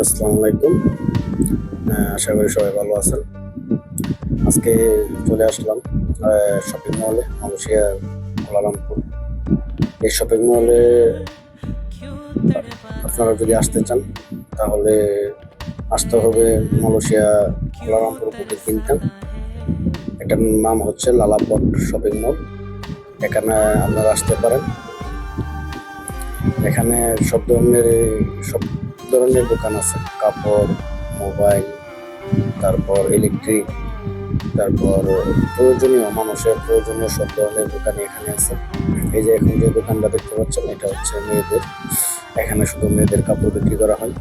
আসসালামু আলাইকুম। আশা করি সবাই ভালো আছেন। আজকে চলে আসলাম শপিং মলে, মালয়েশিয়া কুয়ালালামপুর। এই শপিং মলে আপনারা যদি আসতে চান তাহলে আসতে হবে মালয়েশিয়া কুয়ালালামপুর বুকিং কিনতেন। এটার নাম হচ্ছে লালাপট শপিং মল। এখানে আপনারা আসতে পারেন। এখানে সব ধরনের দোকান আছে, কাপড়, মোবাইল, তারপর ইলেকট্রিক, তারপর মানুষের প্রয়োজনীয় সব ধরনের দোকানই এখানে আছে। এই যে এখন যে দোকানটা দেখতে পাচ্ছেন, এটা হচ্ছে মেয়েদের। এখানে শুধু মেয়েদের কাপড় বিক্রি করা হয়।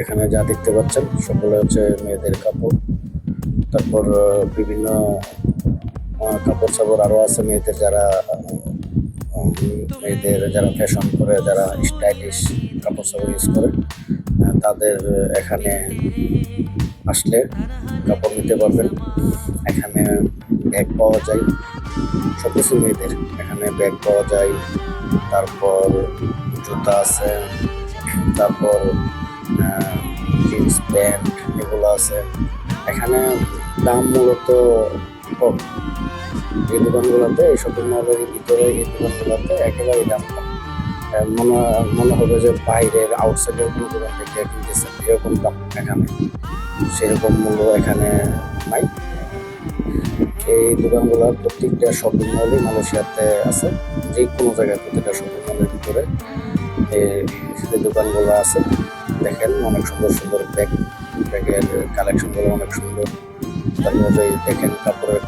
এখানে যা দেখতে পাচ্ছেন সকলে হচ্ছে মেয়েদের কাপড়। তারপর বিভিন্ন কাপড় চাপড় আরো আছে মেয়েদের যারা ফ্যাশন করে, যারা স্টাইলিশ কাপড় চাপড় ইউজ করে, তাদের এখানে আসলে কাপড় নিতে পারবেন। এখানে ব্যাগ পাওয়া যায়, সব কিছু মেয়েদের। এখানে ব্যাগ পাওয়া যায়, তারপর জুতা আছে, তারপর জিন্স প্যান্ট এগুলো আছে। এখানে দাম মূলত কম। এই দোকানগুলোতে, এই শপিং মলের ভিতরে এই দোকানগুলোতে একেবারেই দাম কম। মনে হবে যে বাইরের আউটসাইডের কোনো দোকান থেকে কিনতেছেন, এরকম দাম। এখানে সেরকম মূল্য এখানে নাই। এই দোকানগুলোর প্রত্যেকটা শপিং মলই মালয়েশিয়াতে আছে। যে কোনো জায়গায় প্রত্যেকটা শপিং মলের ভিতরে এই দোকানগুলো আছে। দেখেন অনেক সুন্দর সুন্দর ব্যাগের কালেকশনগুলো অনেক সুন্দর। তারপরে দেখেন কাপড়ের